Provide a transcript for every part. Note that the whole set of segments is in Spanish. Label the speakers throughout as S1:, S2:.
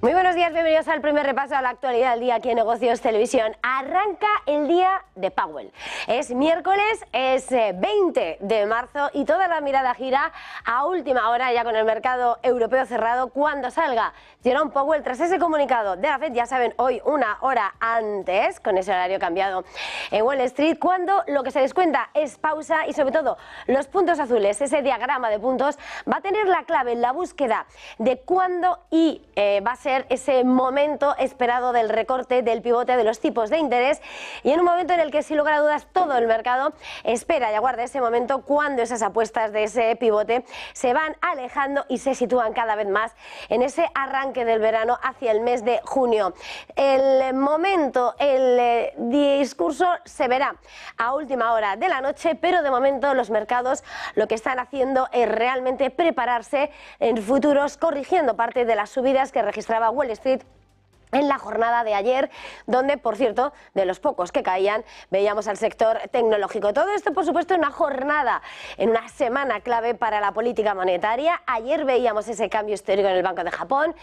S1: Muy buenos días, bienvenidos al primer repaso a la actualidad del día aquí en Negocios Televisión. Arranca el día de Powell. Es miércoles, es 20 de marzo y toda la mirada gira a última hora ya con el mercado europeo cerrado cuando salga Jerome Powell tras ese comunicado de la Fed, ya saben, hoy una hora antes, con ese horario cambiado en Wall Street, cuando lo que se descuenta es pausa y sobre todo los puntos azules, ese diagrama de puntos va a tener la clave en la búsqueda de cuándo y va a ser ese momento esperado del recorte, del pivote de los tipos de interés y en un momento en el que sin lugar a dudas todo el mercado espera y aguarda ese momento cuando esas apuestas de ese pivote se van alejando y se sitúan cada vez más en ese arranque del verano hacia el mes de junio. El momento, el discurso se verá a última hora de la noche, pero de momento los mercados lo que están haciendo es realmente prepararse en futuros, corrigiendo parte de las subidas que registraba Wall Street en la jornada de ayer, donde, por cierto, de los pocos que caían, veíamos al sector tecnológico. Todo esto, por supuesto, en una jornada, en una semana clave para la política monetaria. Ayer veíamos ese cambio histórico en el Banco de Japón,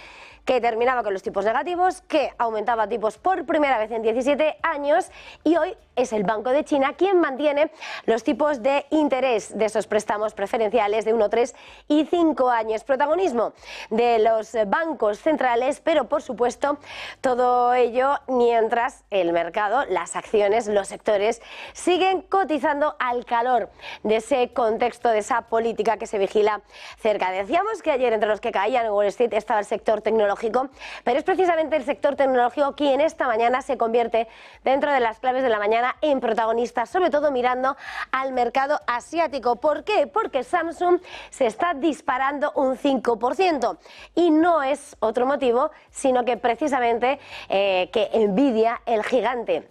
S1: que terminaba con los tipos negativos, que aumentaba tipos por primera vez en 17 años, y hoy es el Banco de China quien mantiene los tipos de interés de esos préstamos preferenciales de 1, 3 y 5 años. Protagonismo de los bancos centrales, pero por supuesto todo ello mientras el mercado, las acciones, los sectores siguen cotizando al calor de ese contexto, de esa política que se vigila cerca. Decíamos que ayer entre los que caían en Wall Street estaba el sector tecnológico, pero es precisamente el sector tecnológico quien esta mañana se convierte dentro de las claves de la mañana en protagonista, sobre todo mirando al mercado asiático. ¿Por qué? Porque Samsung se está disparando un 5% y no es otro motivo sino que precisamente que Nvidia, el gigante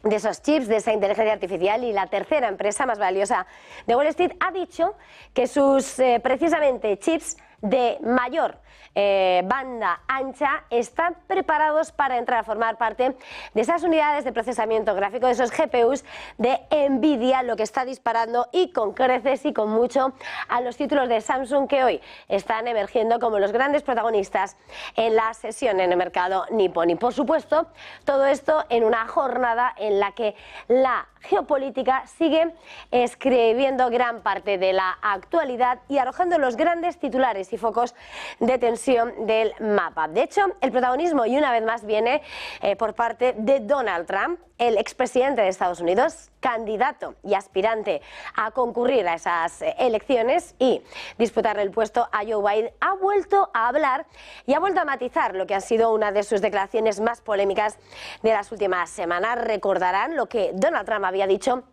S1: de esos chips, de esa inteligencia artificial y la tercera empresa más valiosa de Wall Street, ha dicho que sus precisamente chips de mayor banda ancha están preparados para entrar a formar parte de esas unidades de procesamiento gráfico, de esos GPUs de Nvidia, lo que está disparando y con creces y con mucho a los títulos de Samsung que hoy están emergiendo como los grandes protagonistas en la sesión en el mercado nipón. Y por supuesto, todo esto en una jornada en la que la geopolítica sigue escribiendo gran parte de la actualidad y arrojando los grandes titulares y focos de tensión del mapa. De hecho, el protagonismo y una vez más viene por parte de Donald Trump, el expresidente de Estados Unidos, candidato y aspirante a concurrir a esas elecciones y disputarle el puesto a Joe Biden, ha vuelto a hablar y ha vuelto a matizar lo que ha sido una de sus declaraciones más polémicas de las últimas semanas. Recordarán lo que Donald Trump había dicho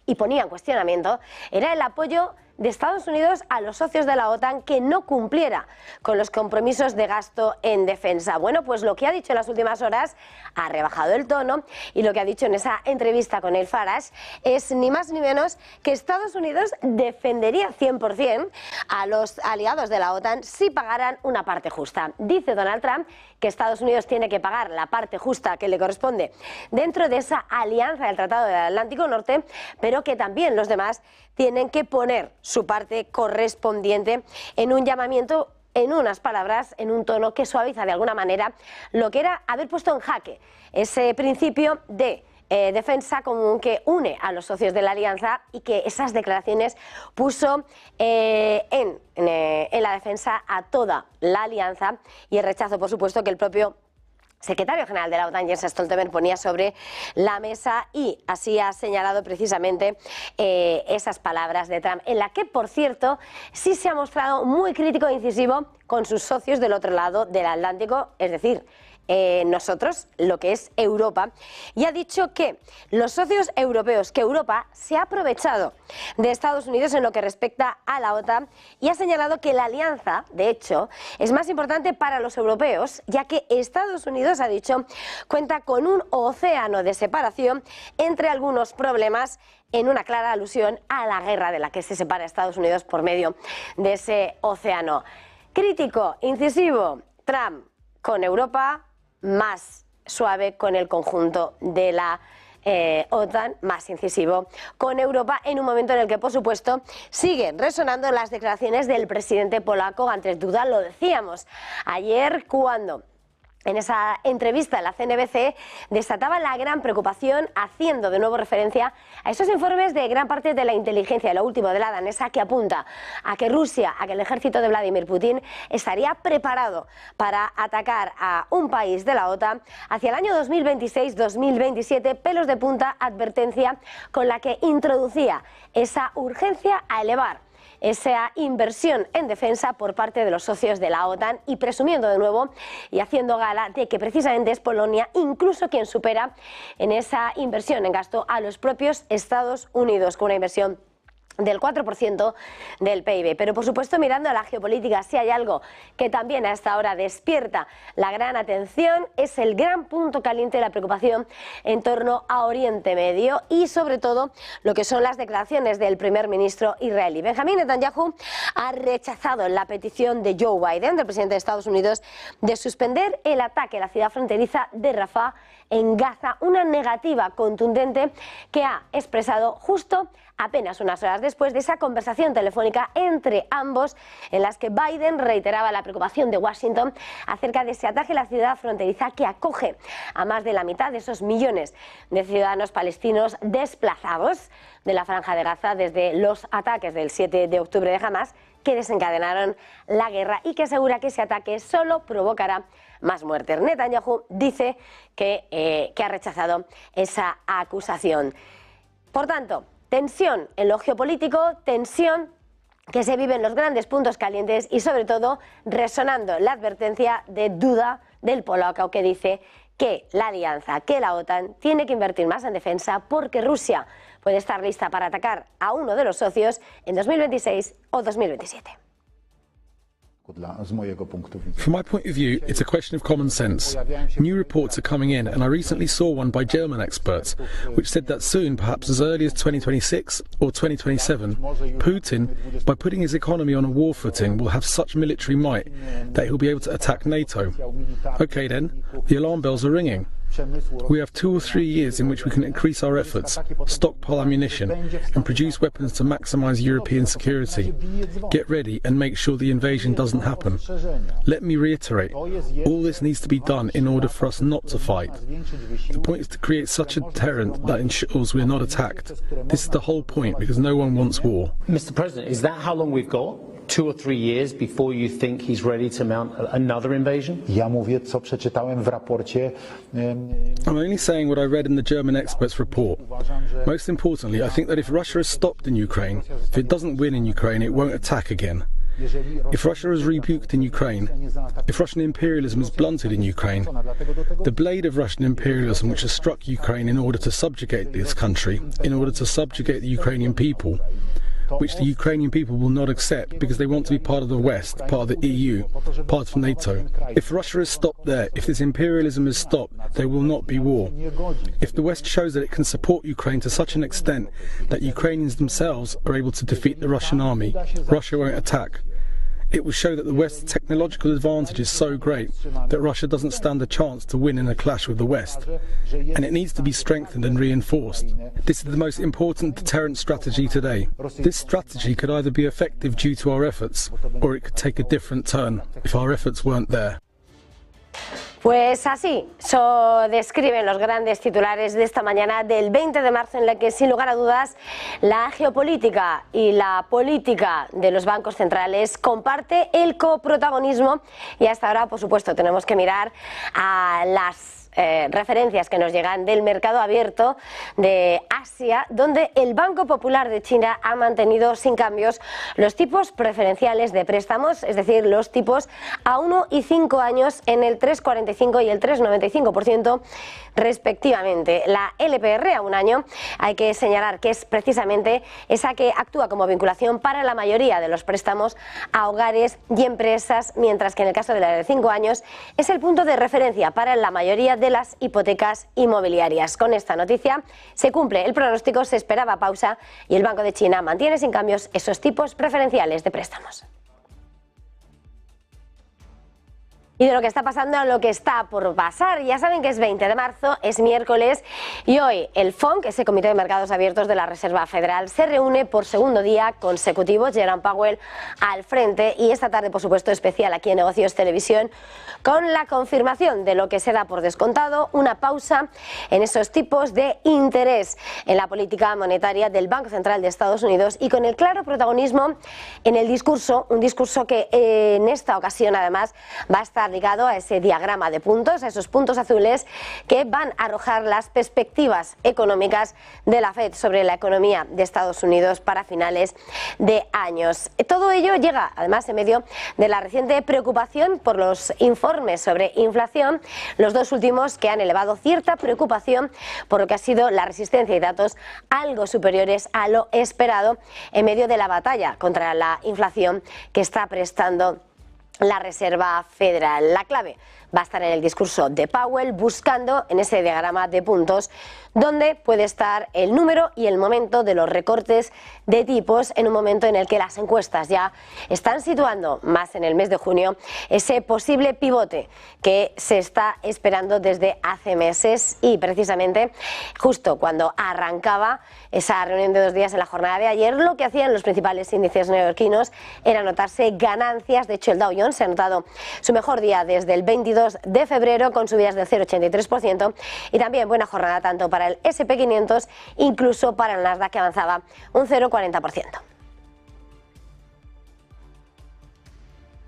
S1: y ponía en cuestionamiento, era el apoyo de Estados Unidos a los socios de la OTAN que no cumpliera con los compromisos de gasto en defensa. Bueno, pues lo que ha dicho en las últimas horas ha rebajado el tono y lo que ha dicho en esa entrevista con el Farage es ni más ni menos que Estados Unidos defendería 100% a los aliados de la OTAN si pagaran una parte justa. Dice Donald Trump que Estados Unidos tiene que pagar la parte justa que le corresponde dentro de esa alianza del Tratado del Atlántico Norte, pero que también los demás tienen que poner su parte correspondiente en un llamamiento, en unas palabras, en un tono que suaviza de alguna manera lo que era haber puesto en jaque ese principio de defensa común que une a los socios de la alianza y que esas declaraciones puso en la defensa a toda la alianza y el rechazo, por supuesto, que el propio secretario general de la OTAN, Jens Stoltenberg, ponía sobre la mesa y así ha señalado precisamente esas palabras de Trump, en la que, por cierto, sí se ha mostrado muy crítico e incisivo con sus socios del otro lado del Atlántico, es decir, nosotros, lo que es Europa, y ha dicho que los socios europeos, que Europa se ha aprovechado de Estados Unidos en lo que respecta a la OTAN y ha señalado que la alianza, de hecho, es más importante para los europeos, ya que Estados Unidos, ha dicho, cuenta con un océano de separación entre algunos problemas en una clara alusión a la guerra de la que se separa Estados Unidos por medio de ese océano. Crítico, incisivo, Trump con Europa, más suave con el conjunto de la OTAN, más incisivo con Europa, en un momento en el que, por supuesto, siguen resonando las declaraciones del presidente polaco Andrzej Duda. Lo decíamos ayer cuando en esa entrevista en la CNBC, desataba la gran preocupación, haciendo de nuevo referencia a esos informes de gran parte de la inteligencia, lo último de la danesa, que apunta a que Rusia, a que el ejército de Vladimir Putin estaría preparado para atacar a un país de la OTAN hacia el año 2026-2027, pelos de punta, advertencia con la que introducía esa urgencia a elevar esa inversión en defensa por parte de los socios de la OTAN y presumiendo de nuevo y haciendo gala de que precisamente es Polonia incluso quien supera en esa inversión en gasto a los propios Estados Unidos, con una inversión del 4% del PIB. Pero por supuesto, mirando a la geopolítica, si hay algo que también a esta hora despierta la gran atención, es el gran punto caliente de la preocupación en torno a Oriente Medio y sobre todo lo que son las declaraciones del primer ministro israelí. Benjamín Netanyahu ha rechazado la petición de Joe Biden, del presidente de Estados Unidos, de suspender el ataque a la ciudad fronteriza de Rafah en Gaza, una negativa contundente que ha expresado justo apenas unas horas después de esa conversación telefónica entre ambos, en las que Biden reiteraba la preocupación de Washington acerca de ese ataque a la ciudad fronteriza que acoge a más de la mitad de esos millones de ciudadanos palestinos desplazados de la Franja de Gaza desde los ataques del 7 de octubre de Hamas, que desencadenaron la guerra y que asegura que ese ataque solo provocará más muertes. Netanyahu dice que ha rechazado esa acusación. Por tanto, tensión en lo geopolítico, tensión que se vive en los grandes puntos calientes y sobre todo resonando la advertencia de duda del polaco que dice que la alianza, que la OTAN tiene que invertir más en defensa porque Rusia puede estar lista para atacar a uno de los socios en 2026 o 2027.
S2: From my point of view, it's a question of common sense. New reports are coming in, and I recently saw one by German experts, which said that soon, perhaps as early as 2026 or 2027, Putin, by putting his economy on a war footing, will have such military might that he'll be able to attack NATO. Okay then, the alarm bells are ringing. We have 2 or 3 years in which we can increase our efforts, stockpile ammunition, and produce weapons to maximise European security. Get ready and make sure the invasion doesn't happen. Let me reiterate, all this needs to be done in order for us not to fight. The point is to create such a deterrent that ensures we're not attacked. This is the whole point, because no one wants war.
S3: Mr. President, is that how long we've got? 2 or 3 years before you think he's ready to mount another invasion?
S2: I'm only saying what I read in the German experts' report. Most importantly, I think that if Russia has stopped in Ukraine, if it doesn't win in Ukraine, it won't attack again. If Russia is rebuked in Ukraine, if Russian imperialism is blunted in Ukraine, the blade of Russian imperialism which has struck Ukraine in order to subjugate this country, in order to subjugate the Ukrainian people, which the Ukrainian people will not accept because they want to be part of the West, part of the EU, part of NATO. If Russia is stopped there, if this imperialism is stopped, there will not be war. If the West shows that it can support Ukraine to such an extent that Ukrainians themselves are able to defeat the Russian army, Russia won't attack. It will show that the West's technological advantage is so great that Russia doesn't stand a chance to win in a clash with the West. And it needs to be strengthened and reinforced. This is the most important deterrent strategy today. This strategy could either be effective due to our efforts, or it could take a different turn if our efforts weren't there.
S1: Pues así describen los grandes titulares de esta mañana del 20 de marzo, en la que sin lugar a dudas la geopolítica y la política de los bancos centrales comparte el coprotagonismo, y hasta ahora por supuesto tenemos que mirar a las referencias que nos llegan del mercado abierto de Asia, donde el Banco Popular de China ha mantenido sin cambios los tipos preferenciales de préstamos, es decir, los tipos a 1 y 5 años en el 3,45 y el 3,95% respectivamente. La LPR a un año, hay que señalar que es precisamente esa que actúa como vinculación para la mayoría de los préstamos a hogares y empresas, mientras que en el caso de la de 5 años es el punto de referencia para la mayoría de las hipotecas inmobiliarias. Con esta noticia se cumple el pronóstico, se esperaba pausa y el Banco de China mantiene sin cambios esos tipos preferenciales de préstamos. Y de lo que está pasando a lo que está por pasar. Ya saben que es 20 de marzo, es miércoles, y hoy el FOMC, ese Comité de Mercados Abiertos de la Reserva Federal, se reúne por segundo día consecutivo. Jerome Powell al frente, y esta tarde, por supuesto, especial aquí en Negocios Televisión, con la confirmación de lo que se da por descontado, una pausa en esos tipos de interés en la política monetaria del Banco Central de Estados Unidos, y con el claro protagonismo en el discurso, un discurso que en esta ocasión además va a estar ligado a ese diagrama de puntos, a esos puntos azules que van a arrojar las perspectivas económicas de la Fed sobre la economía de Estados Unidos para finales de años. Todo ello llega además en medio de la reciente preocupación por los informes sobre inflación, los dos últimos que han elevado cierta preocupación por lo que ha sido la resistencia y datos algo superiores a lo esperado en medio de la batalla contra la inflación que está prestando la Reserva Federal. La clave va a estar en el discurso de Powell, buscando en ese diagrama de puntos donde puede estar el número y el momento de los recortes de tipos, en un momento en el que las encuestas ya están situando más en el mes de junio ese posible pivote que se está esperando desde hace meses, y precisamente justo cuando arrancaba esa reunión de 2 días en la jornada de ayer, lo que hacían los principales índices neoyorquinos era notarse ganancias. De hecho, el Dow Jones se ha notado su mejor día desde el 22 de febrero con subidas del 0,83%, y también buena jornada tanto para el S&P 500, incluso para el Nasdaq, que avanzaba un 0,40%.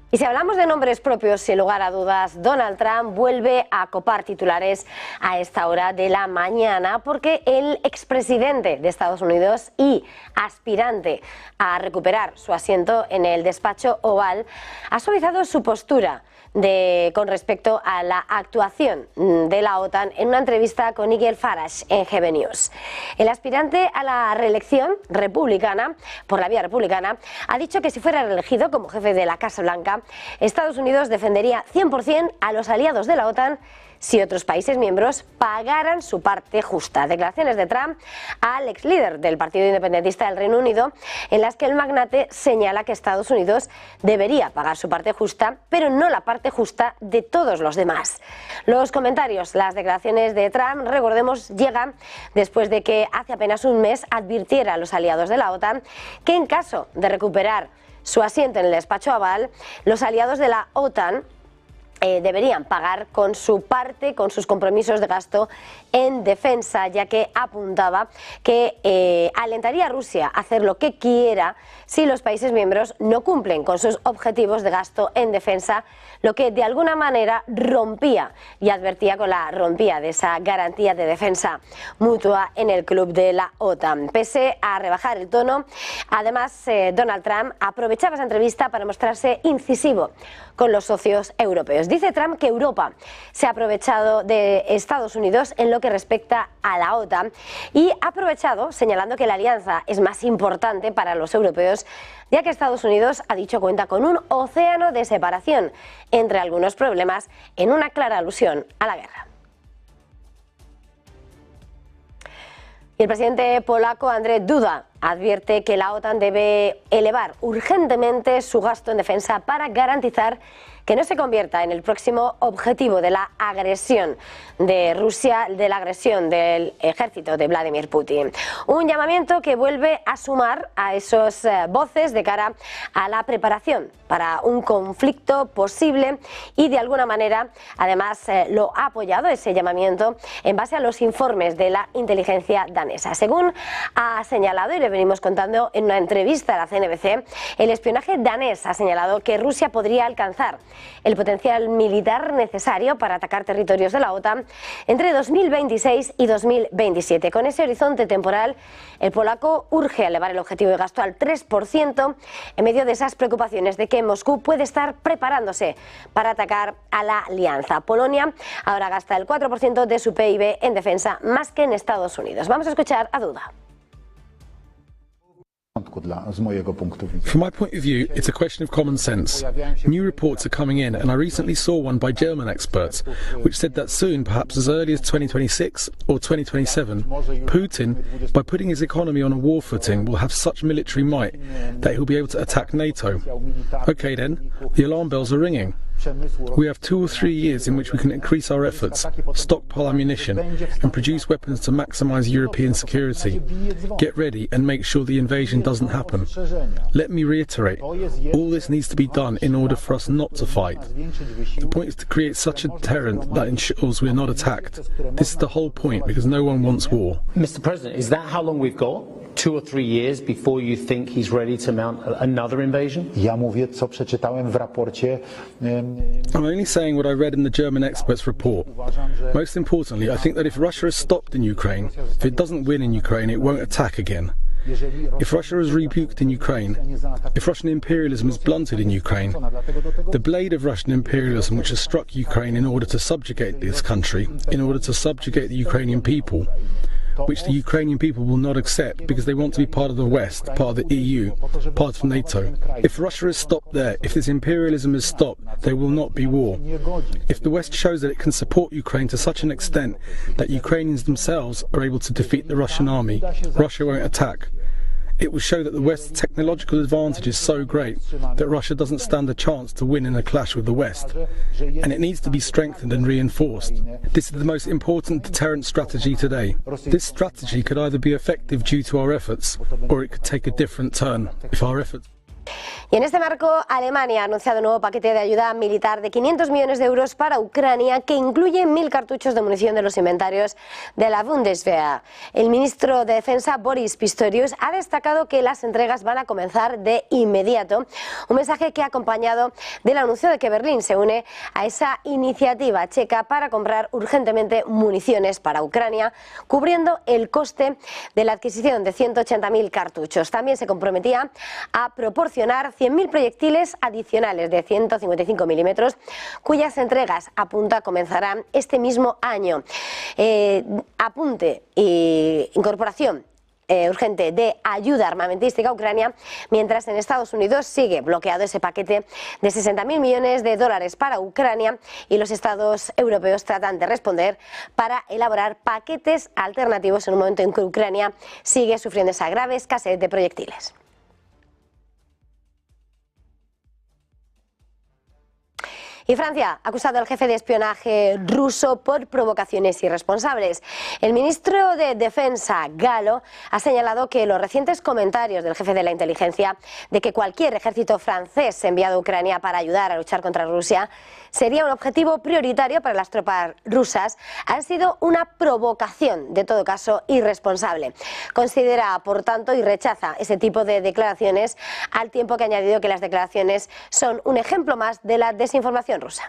S1: Y si hablamos de nombres propios, sin lugar a dudas, Donald Trump vuelve a copar titulares a esta hora de la mañana, porque el expresidente de Estados Unidos y aspirante a recuperar su asiento en el despacho Oval ha suavizado su postura con respecto a la actuación de la OTAN en una entrevista con Nigel Farage en GB News. El aspirante a la reelección republicana, por la vía republicana, ha dicho que si fuera reelegido como jefe de la Casa Blanca, Estados Unidos defendería 100% a los aliados de la OTAN si otros países miembros pagaran su parte justa. Declaraciones de Trump al ex líder del Partido Independentista del Reino Unido, en las que el magnate señala que Estados Unidos debería pagar su parte justa, pero no la parte justa de todos los demás. Los comentarios, las declaraciones de Trump, recordemos, llegan después de que hace apenas un mes advirtiera a los aliados de la OTAN que en caso de recuperar su asiento en el despacho Oval, los aliados de la OTAN deberían pagar con su parte, con sus compromisos de gasto en defensa, ya que apuntaba que alentaría a Rusia a hacer lo que quiera si los países miembros no cumplen con sus objetivos de gasto en defensa, lo que de alguna manera rompía, y advertía con la rompía de esa garantía de defensa mutua en el club de la OTAN. Pese a rebajar el tono, además Donald Trump aprovechaba esa entrevista para mostrarse incisivo con los socios europeos. Dice Trump que Europa se ha aprovechado de Estados Unidos en lo que respecta a la OTAN, y ha aprovechado señalando que la alianza es más importante para los europeos, ya que Estados Unidos, ha dicho, cuenta con un océano de separación entre algunos problemas, en una clara alusión a la guerra. Y el presidente polaco Andrzej Duda advierte que la OTAN debe elevar urgentemente su gasto en defensa para garantizar que no se convierta en el próximo objetivo de la agresión de Rusia, de la agresión del ejército de Vladimir Putin. Un llamamiento que vuelve a sumar a esas voces de cara a la preparación para un conflicto posible, y de alguna manera además lo ha apoyado ese llamamiento en base a los informes de la inteligencia danesa. Según ha señalado, y le venimos contando en una entrevista a la CNBC, el espionaje danés ha señalado que Rusia podría alcanzar el potencial militar necesario para atacar territorios de la OTAN entre 2026 y 2027. Con ese horizonte temporal, el polaco urge a elevar el objetivo de gasto al 3% en medio de esas preocupaciones de que Moscú puede estar preparándose para atacar a la alianza. Polonia ahora gasta el 4% de su PIB en defensa, más que en Estados Unidos. Vamos a escuchar a Duda.
S2: From my point of view, it's a question of common sense. New reports are coming in, and I recently saw one by German experts, which said that soon, perhaps as early as 2026 or 2027, Putin, by putting his economy on a war footing, will have such military might that he'll be able to attack NATO. Okay then, the alarm bells are ringing. We have 2 or 3 years in which we can increase our efforts, stockpile ammunition, and produce weapons to maximize European security. Get ready and make sure the invasion doesn't happen. Let me reiterate, all this needs to be done in order for us not to fight. The point is to create such a deterrent that ensures we're not attacked. This is the whole point, because no one wants war.
S3: Mr. President, is that how long we've got? 2 or 3 years before you think he's ready to mount another invasion?
S4: Ja mówię, co przeczytałem w raporcie.
S2: I'm only saying what I read in the German experts' report. Most importantly, I think that if Russia is stopped in Ukraine, if it doesn't win in Ukraine, it won't attack again. If Russia is rebuked in Ukraine, if Russian imperialism is blunted in Ukraine, the blade of Russian imperialism which has struck Ukraine in order to subjugate this country, in order to subjugate the Ukrainian people, which the Ukrainian people will not accept because they want to be part of the West, part of the EU, part of NATO. If Russia is stopped there, if this imperialism is stopped, there will not be war. If the West shows that it can support Ukraine to such an extent that Ukrainians themselves are able to defeat the Russian army, Russia won't attack. It will show that the West's technological advantage is so great that Russia doesn't stand a chance to win in a clash with the West. And it needs to be strengthened and reinforced. This is the most important deterrent strategy today. This strategy could either be effective due to our efforts, or it could take a different turn if our efforts...
S1: Y en este marco, Alemania ha anunciado un nuevo paquete de ayuda militar de 500 millones de euros para Ucrania, que incluye 1.000 cartuchos de munición de los inventarios de la Bundeswehr. El ministro de Defensa, Boris Pistorius, ha destacado que las entregas van a comenzar de inmediato, un mensaje que ha acompañado del anuncio de que Berlín se une a esa iniciativa checa para comprar urgentemente municiones para Ucrania, cubriendo el coste de la adquisición de 180.000 cartuchos. También se comprometía a proporcionar 100.000 proyectiles adicionales de 155 milímetros, cuyas entregas, apunta, comenzarán este mismo año. Apunte e incorporación urgente de ayuda armamentística a Ucrania, mientras en Estados Unidos sigue bloqueado ese paquete de 60.000 millones de dólares para Ucrania, y los estados europeos tratan de responder para elaborar paquetes alternativos en un momento en que Ucrania sigue sufriendo esa grave escasez de proyectiles. Y Francia ha acusado al jefe de espionaje ruso por provocaciones irresponsables. El ministro de Defensa, Gallo, ha señalado que los recientes comentarios del jefe de la inteligencia de que cualquier ejército francés enviado a Ucrania para ayudar a luchar contra Rusia sería un objetivo prioritario para las tropas rusas han sido una provocación, de todo caso irresponsable. Considera, por tanto, y rechaza ese tipo de declaraciones, al tiempo que ha añadido que las declaraciones son un ejemplo más de la desinformación rusa.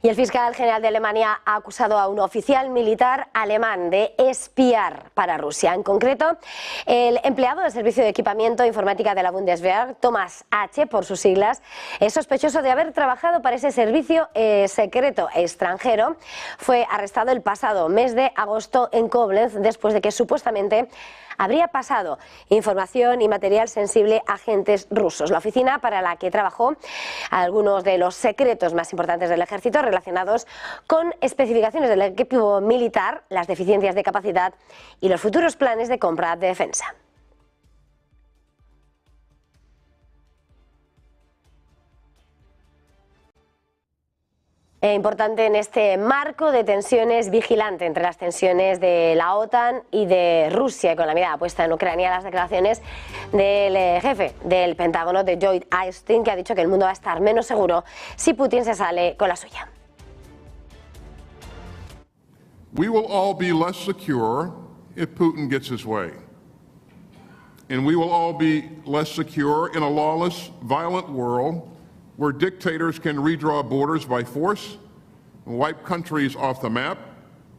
S1: Y el fiscal general de Alemania ha acusado a un oficial militar alemán de espiar para Rusia. En concreto, el empleado del Servicio de Equipamiento e Informática de la Bundeswehr, Thomas H. por sus siglas, es sospechoso de haber trabajado para ese servicio secreto extranjero. Fue arrestado el pasado mes de agosto en Koblenz después de que supuestamente habría pasado información y material sensible a agentes rusos. La oficina para la que trabajó algunos de los secretos más importantes del ejército relacionados con especificaciones del equipo militar, las deficiencias de capacidad y los futuros planes de compra de defensa. Importante en este marco de tensiones, vigilante entre las tensiones de la OTAN y de Rusia, con la mirada puesta en Ucrania, las declaraciones del jefe del Pentágono, de Lloyd Austin, que ha dicho que el mundo va a estar menos seguro si Putin se sale con la suya.
S5: We will all be less secure if Putin gets his way. And we will all be less secure in a lawless, violent world where dictators can redraw borders by force, wipe countries off the map,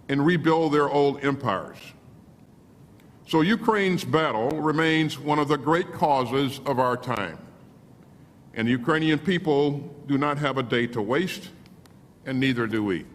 S5: and rebuild their old empires. So Ukraine's battle remains one of the great causes of our time. And the Ukrainian people do not have a day to waste, and neither do we.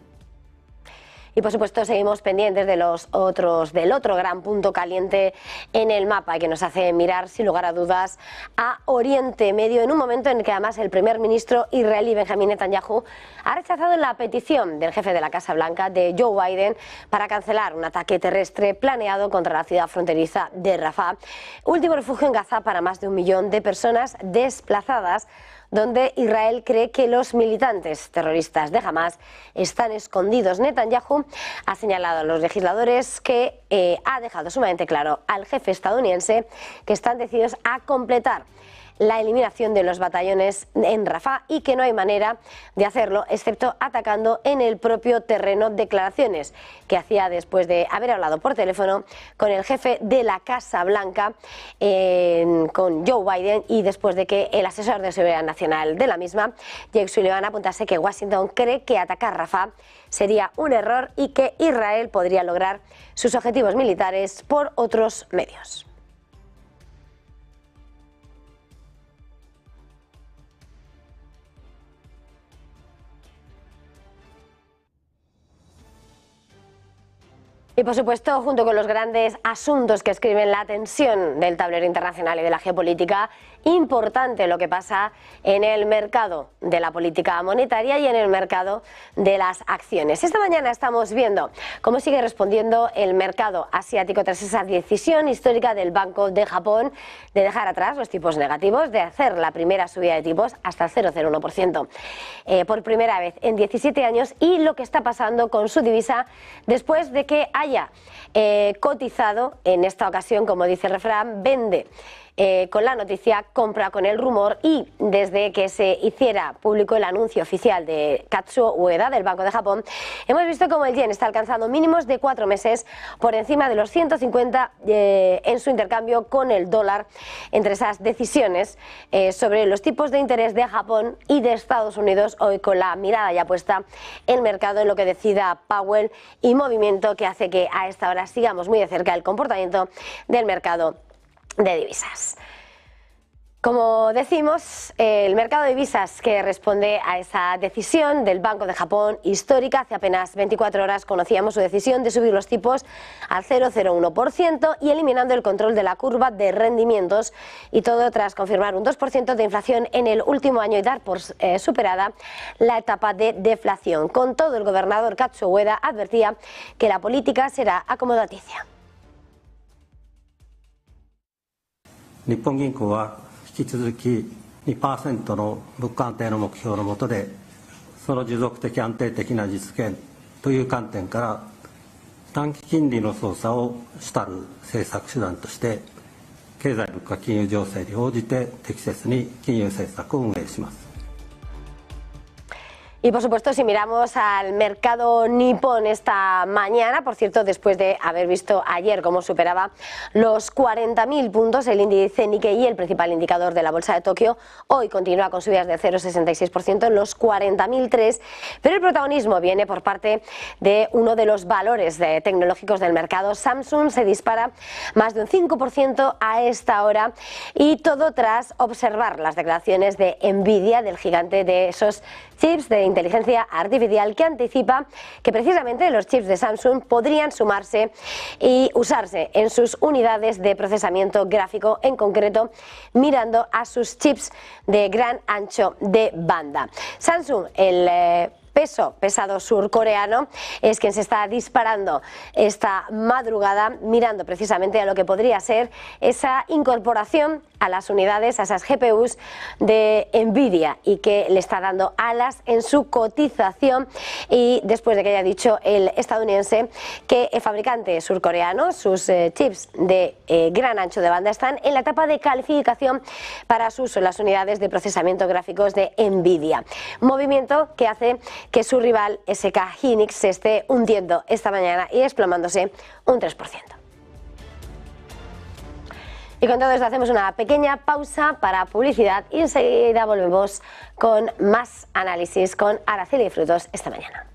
S1: Y por supuesto seguimos pendientes del otro gran punto caliente en el mapa que nos hace mirar sin lugar a dudas a Oriente Medio, en un momento en el que además el primer ministro israelí Benjamín Netanyahu ha rechazado la petición del jefe de la Casa Blanca, de Joe Biden, para cancelar un ataque terrestre planeado contra la ciudad fronteriza de Rafah, último refugio en Gaza para más de 1 millón de personas desplazadas, donde Israel cree que los militantes terroristas de Hamas están escondidos. Netanyahu ha señalado a los legisladores que ha dejado sumamente claro al jefe estadounidense que están decididos a completar la eliminación de los batallones en Rafah y que no hay manera de hacerlo excepto atacando en el propio terreno. Declaraciones que hacía después de haber hablado por teléfono con el jefe de la Casa Blanca, con Joe Biden, y después de que el asesor de seguridad nacional de la misma, Jake Sullivan, apuntase que Washington cree que atacar Rafah sería un error y que Israel podría lograr sus objetivos militares por otros medios. Y por supuesto, junto con los grandes asuntos que escriben la tensión del tablero internacional y de la geopolítica, importante lo que pasa en el mercado de la política monetaria y en el mercado de las acciones. Esta mañana estamos viendo cómo sigue respondiendo el mercado asiático tras esa decisión histórica del Banco de Japón de dejar atrás los tipos negativos, de hacer la primera subida de tipos hasta el 0,01% por primera vez en 17 años, y lo que está pasando con su divisa después de que haya cotizado en esta ocasión, como dice el refrán, vende con la noticia, compra con el rumor, y desde que se hiciera público el anuncio oficial de Kazuo Ueda del Banco de Japón, hemos visto como el yen está alcanzando mínimos de 4 meses por encima de los 150 en su intercambio con el dólar. Entre esas decisiones sobre los tipos de interés de Japón y de Estados Unidos, hoy con la mirada ya puesta el mercado en lo que decida Powell, y movimiento que hace que a esta hora sigamos muy de cerca el comportamiento del mercado de divisas. Como decimos, el mercado de divisas que responde a esa decisión del Banco de Japón histórica. Hace apenas 24 horas conocíamos su decisión de subir los tipos al 0,01% y eliminando el control de la curva de rendimientos, y todo tras confirmar un 2% de inflación en el último año y dar por superada la etapa de deflación. Con todo, el gobernador Kazuo Ueda advertía que la política será acomodaticia.
S6: 日本銀行は引き続き 2% の物価安定の目標の下で、その持続的安定的な実現という観点から短期金利の操作を主たる政策手段として、経済物価金融情勢に応じて適切に金融政策を運営します。
S1: Y por supuesto, si miramos al mercado nipón esta mañana, por cierto, después de haber visto ayer cómo superaba los 40.000 puntos el índice Nikkei, el principal indicador de la bolsa de Tokio, hoy continúa con subidas de 0,66% en los 40.003, pero el protagonismo viene por parte de uno de los valores tecnológicos del mercado. Samsung se dispara más de un 5% a esta hora, y todo tras observar las declaraciones de Nvidia, del gigante de esos chips de inteligencia artificial, que anticipa que precisamente los chips de Samsung podrían sumarse y usarse en sus unidades de procesamiento gráfico, en concreto mirando a sus chips de gran ancho de banda. Samsung, el peso pesado surcoreano, es quien se está disparando esta madrugada, mirando precisamente a lo que podría ser esa incorporación a las unidades, a esas GPUs de Nvidia, y que le está dando alas en su cotización, y después de que haya dicho el estadounidense que el fabricante surcoreano, sus chips de gran ancho de banda están en la etapa de calificación para su uso en las unidades de procesamiento gráficos de Nvidia. Movimiento que hace que su rival SK Hynix se esté hundiendo esta mañana y desplomándose un 3%. Y con todo esto hacemos una pequeña pausa para publicidad y enseguida volvemos con más análisis con Araceli Frutos esta mañana.